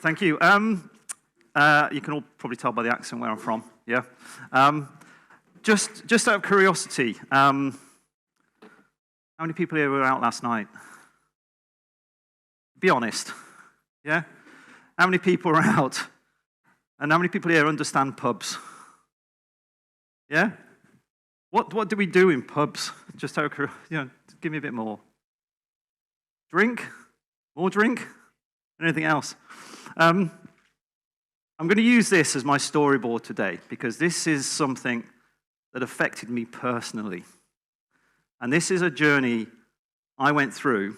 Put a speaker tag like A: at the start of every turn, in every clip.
A: Thank you. You can all probably tell by the accent where I'm from, yeah? Just out of curiosity, how many people here were out last night? Be honest, yeah? How many people are out? And how many people here understand pubs? Yeah? What do we do in pubs? Just out of curiosity, give me a bit more. Drink? More drink? Anything else? I'm going to use this as my storyboard today because this is something that affected me personally. And this is a journey I went through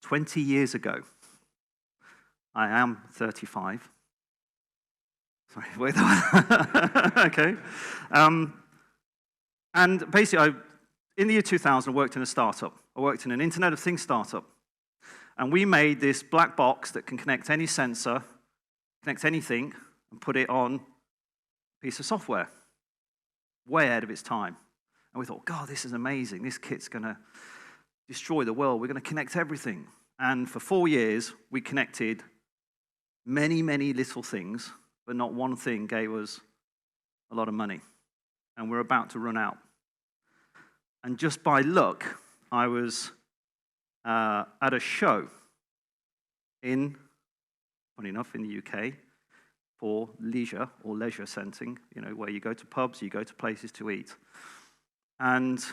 A: 20 years ago. I am 35. Sorry, wait. Okay. And basically, in the year 2000, I worked in a startup. I worked in an Internet of Things startup. And we made this black box that can connect any sensor, connect anything, and put it on a piece of software. Way ahead of its time. And we thought, God, this is amazing. This kit's going to destroy the world. We're going to connect everything. And for 4 years, we connected many, many little things, but not one thing gave us a lot of money. And we're about to run out. And just by luck, I was at a show funny enough, in the UK for leisure or leisure centering, where you go to pubs, you go to places to eat. And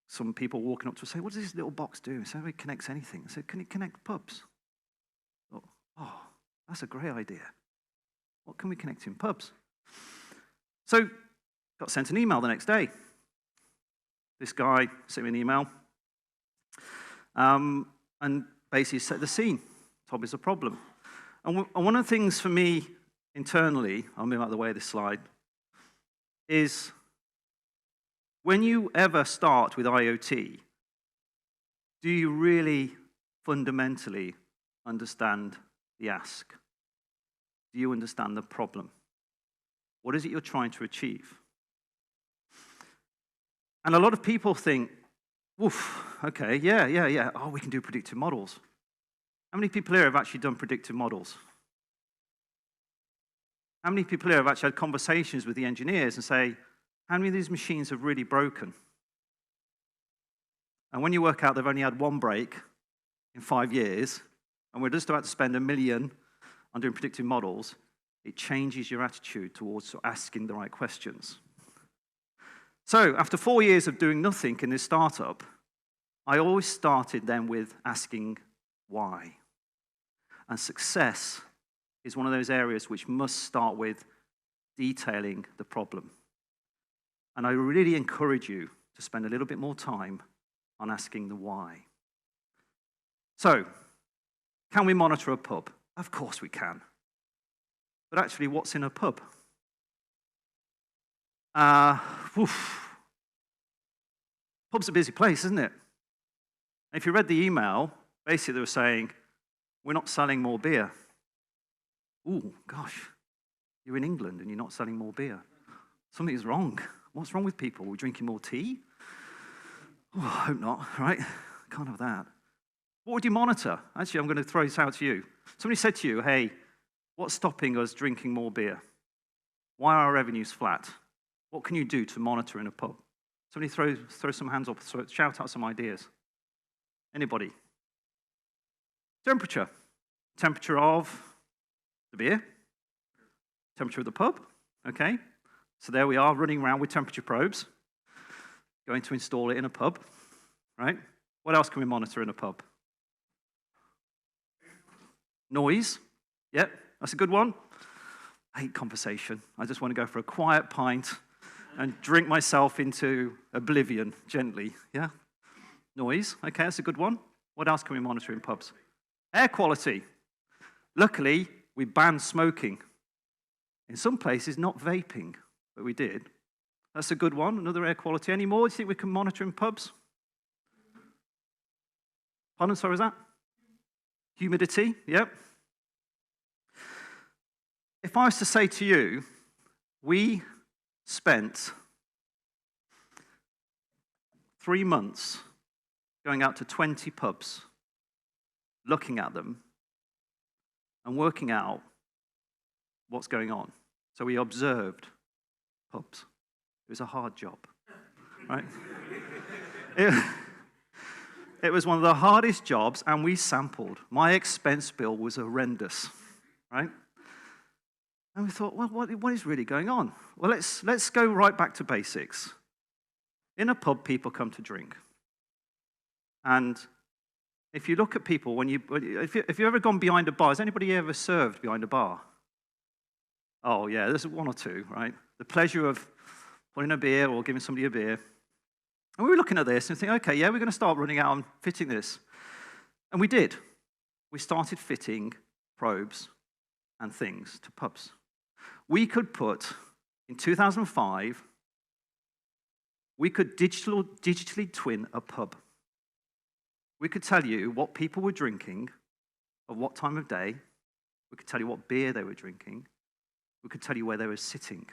A: some people walking up to us say, what does this little box do? I said, it connects anything. I said, can it connect pubs? Oh, that's a great idea. What can we connect in pubs? So, got sent an email the next day. This guy sent me an email and basically set the scene. Tob is a problem. And one of the things for me internally, I'll move out of the way of this slide, is when you ever start with IoT, do you really fundamentally understand the ask? Do you understand the problem? What is it you're trying to achieve? And a lot of people think, woof, okay, yeah. Oh, we can do predictive models. How many people here have actually done predictive models? How many people here have actually had conversations with the engineers and say, how many of these machines have really broken? And when you work out they've only had one break in 5 years, and we're just about to spend $1 million on doing predictive models, it changes your attitude towards asking the right questions. So after 4 years of doing nothing in this startup, I always started then with asking why. And success is one of those areas which must start with detailing the problem. And I really encourage you to spend a little bit more time on asking the why. So, can we monitor a pub? Of course we can. But actually, what's in a pub? Pub's a busy place, isn't it? And if you read the email, basically they were saying, we're not selling more beer. Ooh, gosh, you're in England and you're not selling more beer. Something is wrong. What's wrong with people? We're drinking more tea? Oh, I hope not, right? Can't have that. What would you monitor? Actually, I'm going to throw this out to you. Somebody said to you, hey, what's stopping us drinking more beer? Why are our revenues flat? What can you do to monitor in a pub? Somebody throw some hands up, shout out some ideas. Anybody? Temperature. Temperature of the beer. Temperature of the pub. Okay. So there we are, running around with temperature probes. Going to install it in a pub. Right? What else can we monitor in a pub? Noise. Yep, that's a good one. I hate conversation. I just want to go for a quiet pint and drink myself into oblivion gently. Yeah? Noise. Okay, that's a good one. What else can we monitor in pubs? Air quality. Luckily, we banned smoking. In some places, not vaping, but we did. That's a good one. Another air quality. Any more do you think we can monitor in pubs? Pardon, sorry, was that? Humidity, yep. If I was to say to you, we spent 3 months going out to 20 pubs, looking at them, and working out what's going on. So we observed pubs. It was a hard job, right? It was one of the hardest jobs, and we sampled. My expense bill was horrendous, right? And we thought, well, what is really going on? Well, let's go right back to basics. In a pub, people come to drink. And if you look at people, if you've ever gone behind a bar, has anybody ever served behind a bar? Oh, yeah, there's one or two, right? The pleasure of putting a beer or giving somebody a beer. And we were looking at this and thinking, okay, yeah, we're going to start running out and fitting this. And we did. We started fitting probes and things to pubs. We could put, in 2005, we could digitally twin a pub. We could tell you what people were drinking, at what time of day. We could tell you what beer they were drinking. We could tell you where they were sitting.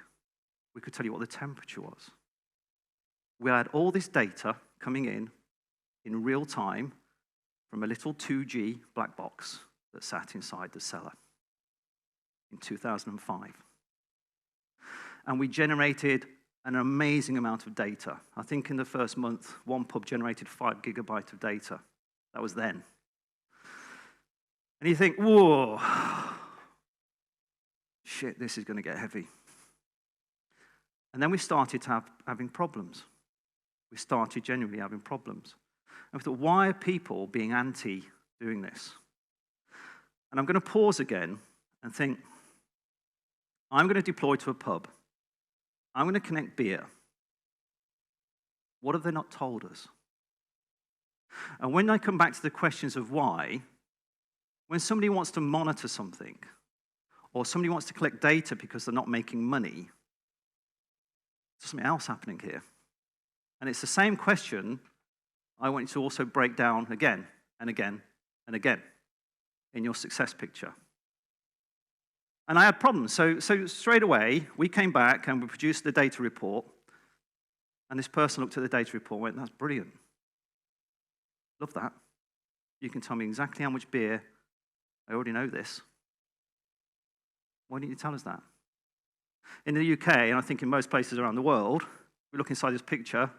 A: We could tell you what the temperature was. We had all this data coming in real time from a little 2G black box that sat inside the cellar in 2005. And we generated an amazing amount of data. I think in the first month, one pub generated 5 gigabytes of data. That was then. And you think, whoa, shit, this is going to get heavy. And then we started having problems. We started genuinely having problems. And we thought, why are people being anti doing this? And I'm going to pause again and think, I'm going to deploy to a pub. I'm going to connect beer. What have they not told us? And when I come back to the questions of why, when somebody wants to monitor something, or somebody wants to collect data because they're not making money, there's something else happening here. And it's the same question I want you to also break down again and again and again in your success picture. And I had problems. So straight away, we came back and we produced the data report. And this person looked at the data report and went, that's brilliant. Love that. You can tell me exactly how much beer. I already know this. Why didn't you tell us that? In the UK, and I think in most places around the world, we look inside this picture,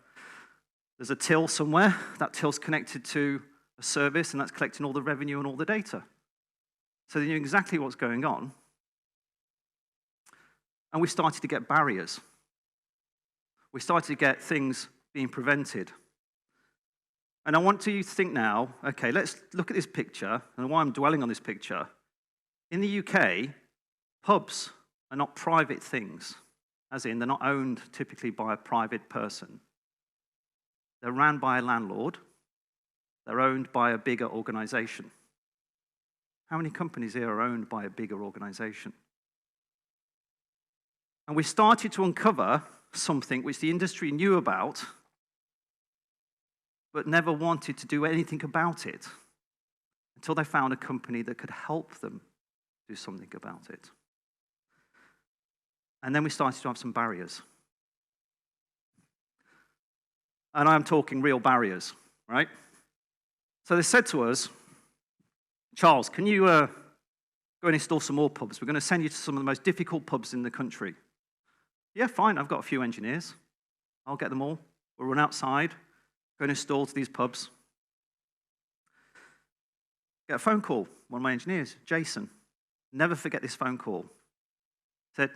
A: there's a till somewhere. That till's connected to a service, and that's collecting all the revenue and all the data. So they knew exactly what's going on. And we started to get barriers. We started to get things being prevented. And I want you to think now, okay, let's look at this picture, and why I'm dwelling on this picture. In the UK, pubs are not private things, as in they're not owned typically by a private person. They're ran by a landlord. They're owned by a bigger organization. How many companies here are owned by a bigger organization? And we started to uncover something which the industry knew about, but never wanted to do anything about it until they found a company that could help them do something about it. And then we started to have some barriers. And I'm talking real barriers, right? So they said to us, Charles, can you go and install some more pubs? We're going to send you to some of the most difficult pubs in the country. Yeah, fine, I've got a few engineers. I'll get them all. We'll run outside, go and install to these pubs. Get a phone call, one of my engineers, Jason. Never forget this phone call. Said,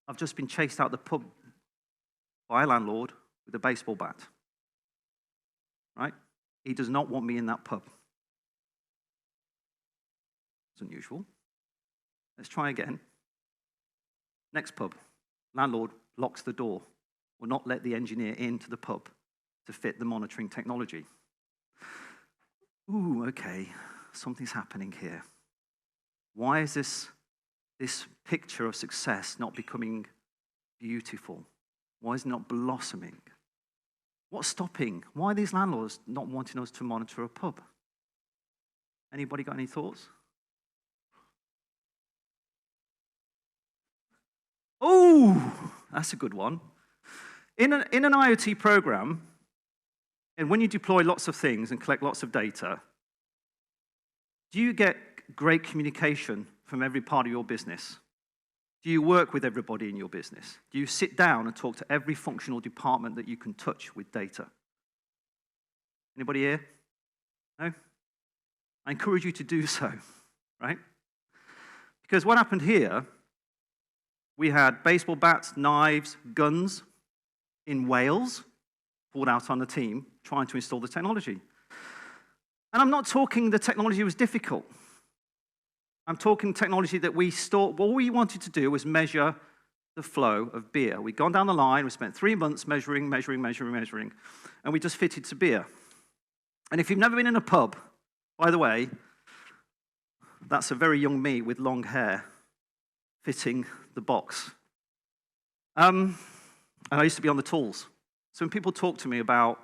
A: I've just been chased out the pub by a landlord with a baseball bat. Right? He does not want me in that pub. It's unusual. Let's try again. Next pub. Landlord locks the door, will not let the engineer into the pub to fit the monitoring technology. Ooh, okay, something's happening here. Why is this picture of success not becoming beautiful? Why is it not blossoming? What's stopping? Why are these landlords not wanting us to monitor a pub? Anybody got any thoughts? Oh, that's a good one. In an IoT program, and when you deploy lots of things and collect lots of data, do you get great communication from every part of your business? Do you work with everybody in your business? Do you sit down and talk to every functional department that you can touch with data? Anybody here? No? I encourage you to do so, right? Because what happened here, we had baseball bats, knives, guns in Wales pulled out on the team trying to install the technology. And I'm not talking the technology was difficult. I'm talking technology that we stored. What we wanted to do was measure the flow of beer. We'd gone down the line, we spent 3 months measuring, and we just fitted to beer. And if you've never been in a pub, by the way, that's a very young me with long hair fitting the box. And I used to be on the tools. So when people talk to me about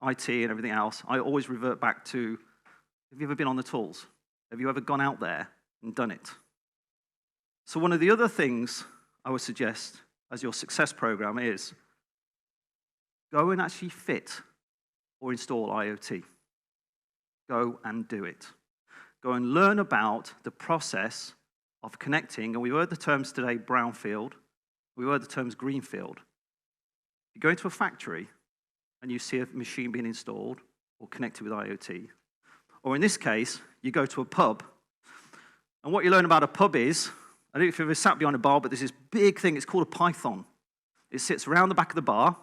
A: IT and everything else, I always revert back to, have you ever been on the tools? Have you ever gone out there and done it? So one of the other things I would suggest as your success program is go and actually fit or install IoT. Go and do it. Go and learn about the process of connecting, and we heard the terms today, brownfield, we heard the terms greenfield. You go into a factory and you see a machine being installed or connected with IoT. Or in this case, you go to a pub. And what you learn about a pub is, I don't know if you've ever sat behind a bar, but there's this big thing, it's called a python. It sits around the back of the bar,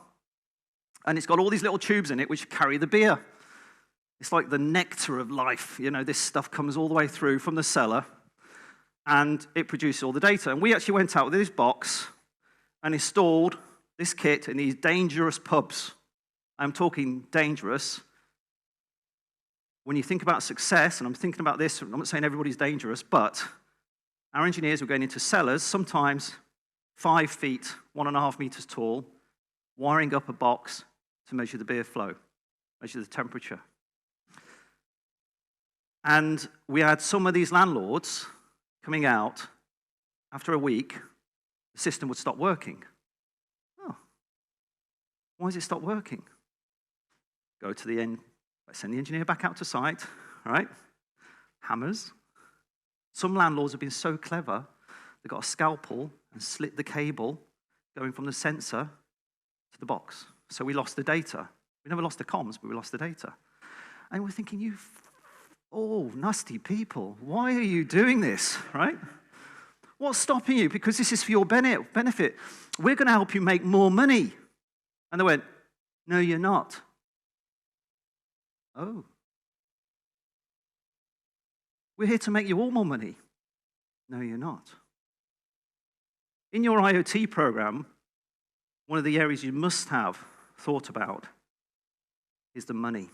A: and it's got all these little tubes in it which carry the beer. It's like the nectar of life. You know, this stuff comes all the way through from the cellar, and it produces all the data. And we actually went out with this box and installed this kit in these dangerous pubs. I'm talking dangerous. When you think about success, and I'm thinking about this, I'm not saying everybody's dangerous, but our engineers were going into cellars, sometimes 5 feet, 1.5 meters tall, wiring up a box to measure the beer flow, measure the temperature. And we had some of these landlords coming out, after a week, the system would stop working. Oh, why does it stop working? Go to the end, send the engineer back out to site, right? Hammers. Some landlords have been so clever, they got a scalpel and slit the cable going from the sensor to the box. So we lost the data. We never lost the comms, but we lost the data. And we're thinking, nasty people, why are you doing this, right? What's stopping you? Because this is for your benefit. We're going to help you make more money. And they went, no, you're not. Oh. We're here to make you all more money. No, you're not. In your IoT program, one of the areas you must have thought about is the money.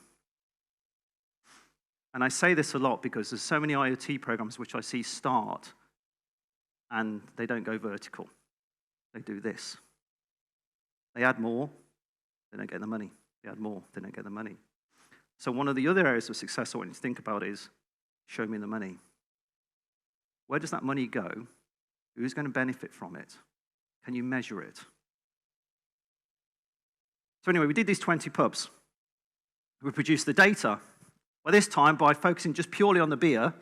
A: And I say this a lot because there's so many IoT programs which I see start and they don't go vertical. They do this. They add more, they don't get the money. They add more, they don't get the money. So one of the other areas of success I want you to think about is, show me the money. Where does that money go? Who's going to benefit from it? Can you measure it? So anyway, we did these 20 pubs. We produced the data. By this time, by focusing just purely on the beer,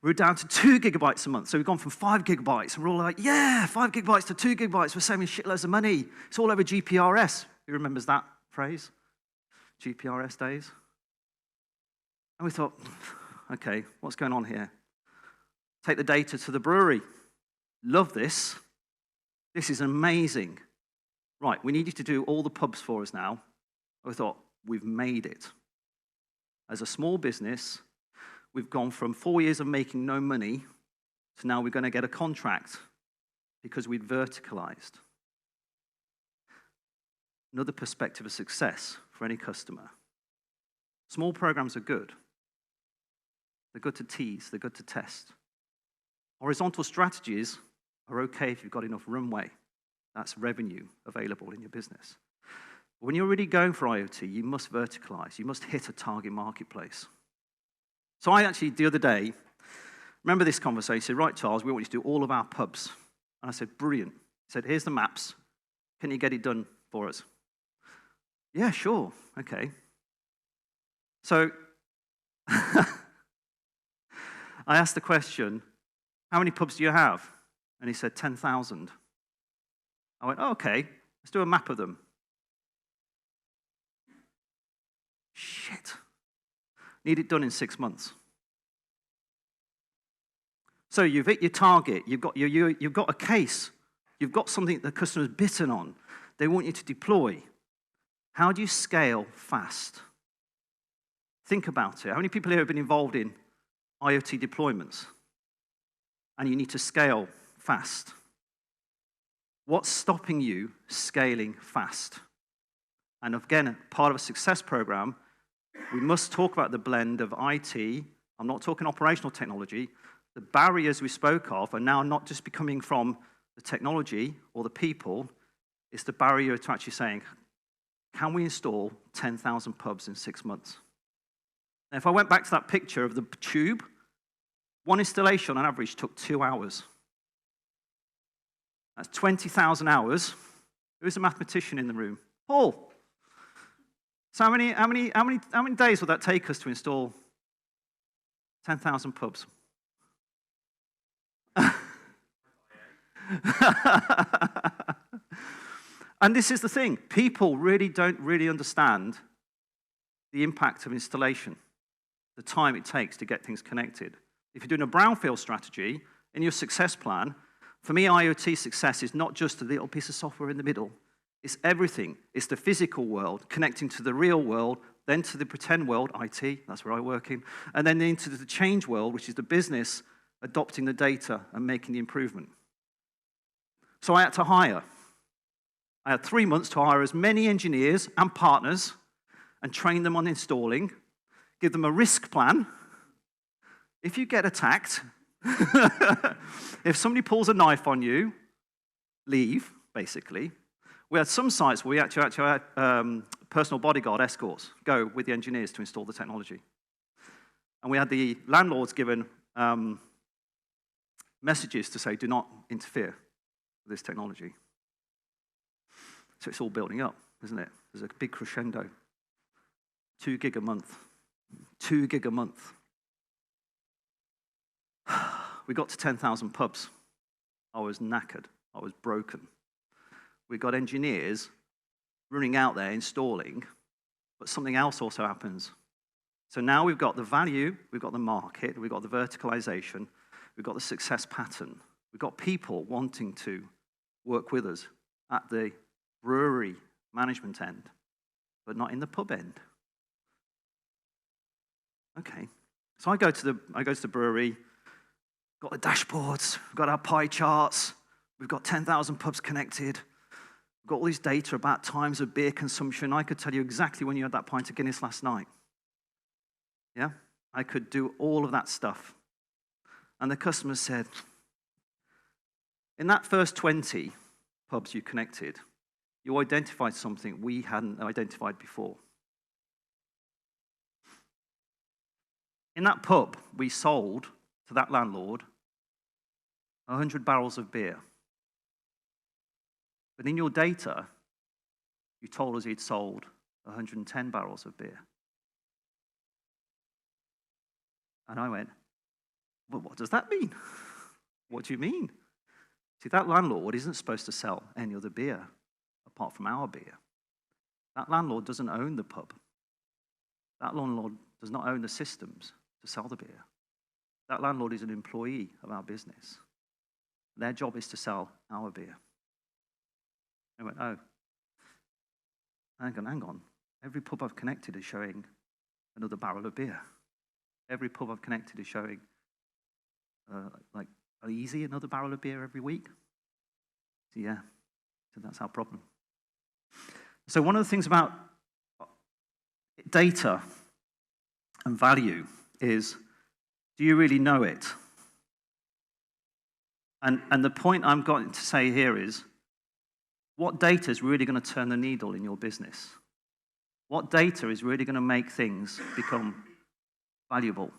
A: we were down to 2 gigabytes a month. So we've gone from 5 gigabytes, and we're all like, yeah, 5 gigabytes to 2 gigabytes. We're saving shitloads of money. It's all over GPRS. Who remembers that phrase? GPRS days. And we thought, okay, what's going on here? Take the data to the brewery. Love this. This is amazing. Right, we need you to do all the pubs for us now. We thought, we've made it. As a small business, we've gone from 4 years of making no money to now we're going to get a contract because we've verticalized. Another perspective of success for any customer. Small programs are good. They're good to tease, they're good to test. Horizontal strategies are okay if you've got enough runway. That's revenue available in your business. But when you're really going for IoT, you must verticalize. You must hit a target marketplace. So I actually, the other day, remember this conversation. He said, right, Charles, we want you to do all of our pubs. And I said, brilliant. He said, here's the maps. Can you get it done for us? Yeah, sure. Okay. So I asked the question, how many pubs do you have? And he said, 10,000. I went, oh, okay, let's do a map of them. Shit. Need it done in 6 months. So you've hit your target, you've got a case, you've got something the customer's bitten on, they want you to deploy. How do you scale fast? Think about it. How many people here have been involved in IoT deployments? And you need to scale fast. What's stopping you scaling fast? And again, part of a success program, we must talk about the blend of IT. I'm not talking operational technology. The barriers we spoke of are now not just becoming from the technology or the people. It's the barrier to actually saying, can we install 10,000 pubs in 6 months? Now, if I went back to that picture of the tube, one installation on average took 2 hours. That's 20,000 hours. Who's a mathematician in the room? Paul. So how many days would that take us to install 10,000 pubs? And this is the thing. People don't really understand the impact of installation, the time it takes to get things connected. If you're doing a brownfield strategy in your success plan, for me, IoT success is not just a little piece of software in the middle. It's everything. It's the physical world connecting to the real world, then to the pretend world, IT, that's where I work in, and then into the change world, which is the business adopting the data and making the improvement. So I had to hire. I had 3 months to hire as many engineers and partners and train them on installing, give them a risk plan. If you get attacked, if somebody pulls a knife on you, leave, basically. We had some sites where we actually had personal bodyguard escorts go with the engineers to install the technology. And we had the landlords given messages to say, do not interfere with this technology. So it's all building up, isn't it? There's a big crescendo. 2 gig a month. 2 gig a month. We got to 10,000 pubs. I was knackered. I was broken. We got engineers running out there installing, but something else also happens. So now we've got the value, we've got the market, we've got the verticalization, we've got the success pattern. We've got people wanting to work with us at the brewery management end, but not in the pub end. Okay, so I go to the brewery, got the dashboards, we've got our pie charts, we've got 10,000 pubs connected, we've got all this data about times of beer consumption. I could tell you exactly when you had that pint of Guinness last night. Yeah, I could do all of that stuff. And the customer said, in that first 20 pubs you connected, you identified something we hadn't identified before. In that pub, we sold to that landlord 100 barrels of beer. But in your data, you told us he'd sold 110 barrels of beer. And I went, well, what does that mean? What do you mean? See, that landlord isn't supposed to sell any other beer apart from our beer. That landlord doesn't own the pub. That landlord does not own the systems to sell the beer. That landlord is an employee of our business. Their job is to sell our beer. I went, oh, hang on. Every pub I've connected is showing another barrel of beer. Every pub I've connected is showing, like, easy another barrel of beer every week. So yeah, so that's our problem. So one of the things about data and value is, do you really know it? And the point I'm going to say here is, what data is really going to turn the needle in your business? What data is really going to make things become valuable?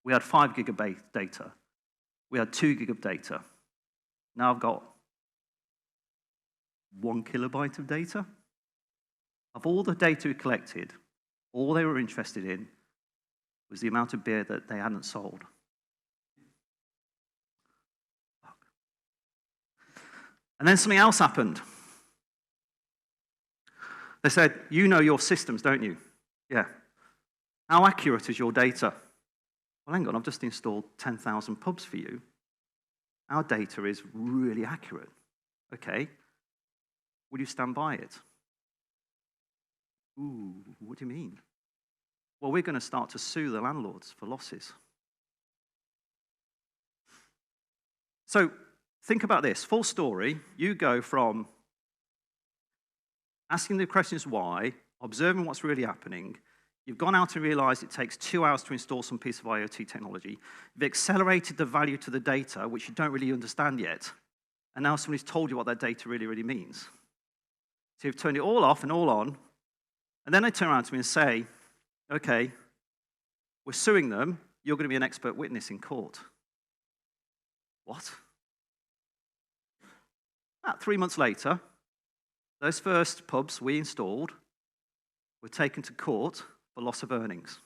A: We had 5 gig of data. We had 2 gig of data. Now I've got 1 kilobyte of data. Of all the data we collected, all they were interested in was the amount of beer that they hadn't sold. And then something else happened. They said, you know your systems, don't you? Yeah. How accurate is your data? Well, hang on, I've just installed 10,000 pubs for you. Our data is really accurate. Okay. Will you stand by it? Ooh, what do you mean? Well, we're going to start to sue the landlords for losses. So think about this. Full story, you go from asking the questions why, observing what's really happening. You've gone out and realized it takes 2 hours to install some piece of IoT technology. You've accelerated the value to the data, which you don't really understand yet. And now somebody's told you what that data really, really means. So you've turned it all off and all on. And then they turn around to me and say, okay, we're suing them. You're going to be an expert witness in court. What? About 3 months later, those first pubs we installed were taken to court for loss of earnings.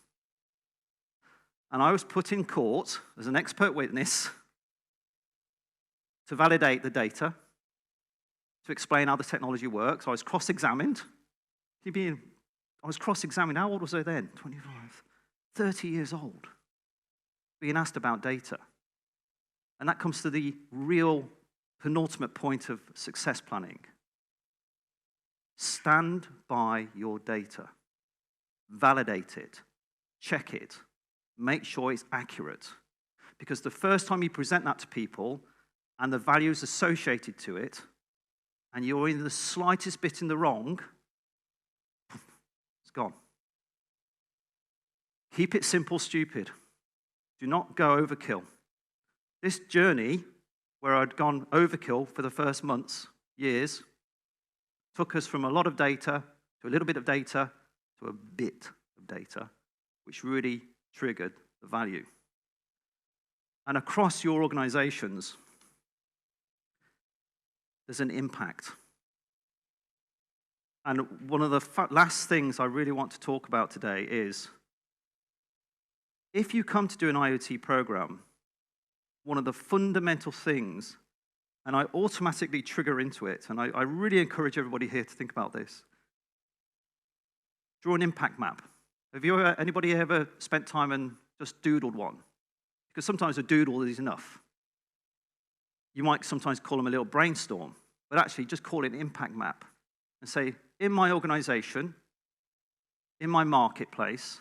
A: And I was put in court as an expert witness to validate the data, to explain how the technology works. I was cross-examined. I was cross-examined. How old was I then? 25. 30 years old. Being asked about data. And that comes to the real penultimate point of success planning. Stand by your data. Validate it. Check it. Make sure it's accurate. Because the first time you present that to people and the values associated to it, and you're in the slightest bit in the wrong, it's gone. Keep it simple, stupid. Do not go overkill. This journey, where I'd gone overkill for the first months, years, took us from a lot of data to a little bit of data to a bit of data, which really triggered the value. And across your organizations, there's an impact. And one of the last things I really want to talk about today is, if you come to do an IoT program, one of the fundamental things, and I automatically trigger into it, and I really encourage everybody here to think about this. Draw an impact map. Have you anybody ever spent time and just doodled one? Because sometimes a doodle is enough. You might sometimes call them a little brainstorm, but actually just call it an impact map and say, in my organization, in my marketplace,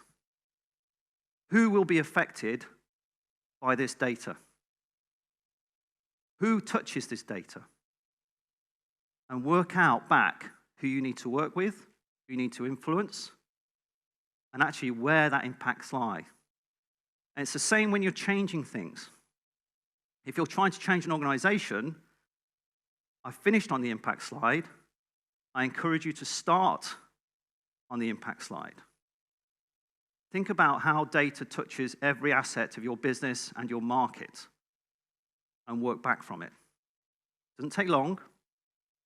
A: who will be affected by this data? Who touches this data? And work out back who you need to work with, who you need to influence, and actually where that impacts lie. And it's the same when you're changing things. If you're trying to change an organization, I finished on the impact slide. I encourage you to start on the impact slide. Think about how data touches every asset of your business and your market, and work back from it. It doesn't take long,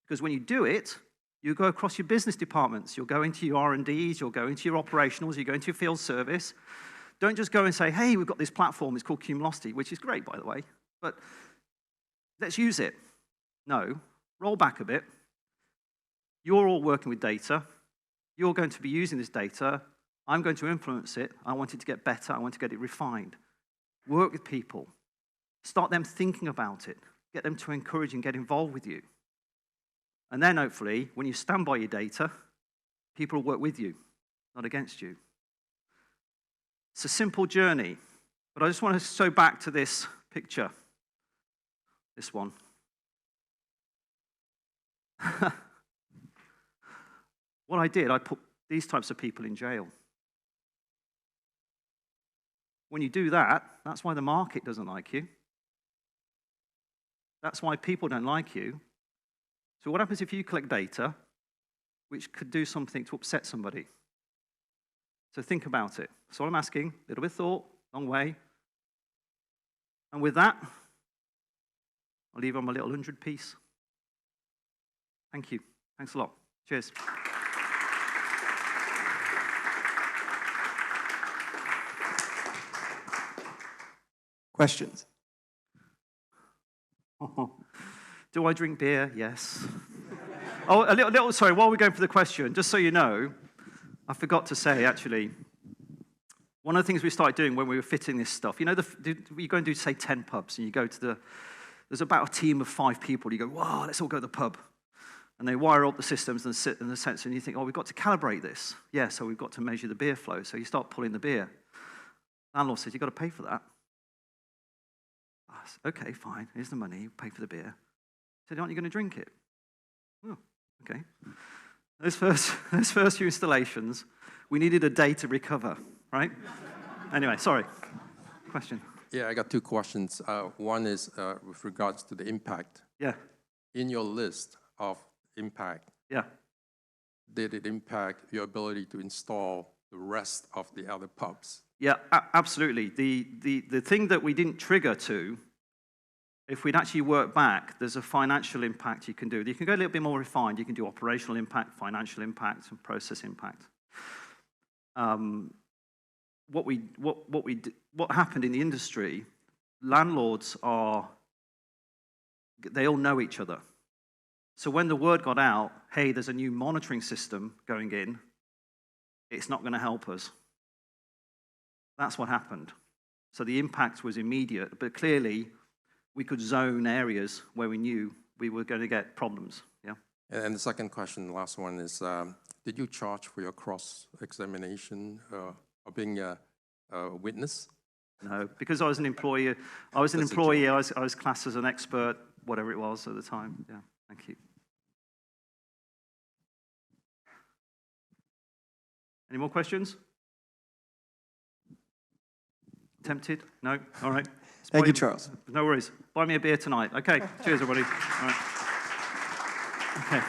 A: because when you do it, you go across your business departments, you'll go into your R&Ds, you'll go into your operationals, you go into your field service. Don't just go and say, hey, we've got this platform, it's called Cumulocity, which is great, by the way, but let's use it. No, roll back a bit. You're all working with data. You're going to be using this data. I'm going to influence it. I want it to get better. I want to get it refined. Work with people. Start them thinking about it. Get them to encourage and get involved with you. And then hopefully, when you stand by your data, people will work with you, not against you. It's a simple journey, but I just want to go back to this picture. This one. What I did, I put these types of people in jail. When you do that, that's why the market doesn't like you. That's why people don't like you. So what happens if you collect data which could do something to upset somebody? So think about it. That's all I'm asking. A little bit of thought, long way. And with that, I'll leave on my little 100 piece. Thank you. Thanks a lot. Cheers.
B: Questions?
A: Do I drink beer? Yes. Oh, a little, sorry, while we're going for the question, just so you know, I forgot to say, actually, one of the things we started doing when we were fitting this stuff, you know, you go and do, say, 10 pubs, and you go to there's about a team of 5 people, you go, wow, let's all go to the pub. And they wire up the systems and the sensor, and you think, oh, we've got to calibrate this. Yeah, so we've got to measure the beer flow. So you start pulling the beer. Landlord says, you've got to pay for that. I said, okay, fine, here's the money, pay for the beer. He said, aren't you going to drink it? Oh, okay. Those first few installations, we needed a day to recover, right? Anyway, sorry. Question?
B: Yeah, I got 2 questions. One is with regards to the impact.
A: Yeah.
B: In your list of impact,
A: yeah,
B: did it impact your ability to install the rest of the other pubs?
A: Yeah, absolutely. The thing that we didn't trigger to, if we'd actually worked back, there's a financial impact you can do. You can go a little bit more refined. You can do operational impact, financial impact, and process impact. What happened in the industry, landlords they all know each other. So when the word got out, hey, there's a new monitoring system going in, it's not going to help us. That's what happened. So the impact was immediate, but clearly we could zone areas where we knew we were going to get problems. Yeah.
B: And the second question, the last one is, did you charge for your cross-examination or being a witness?
A: No, because I was an employee. I was classed as an expert, whatever it was at the time. Yeah, thank you. Any more questions? Tempted? No? All right.
C: Thank you, Charles.
A: No worries. Buy me a beer tonight. Okay. Cheers, everybody. All right. Okay.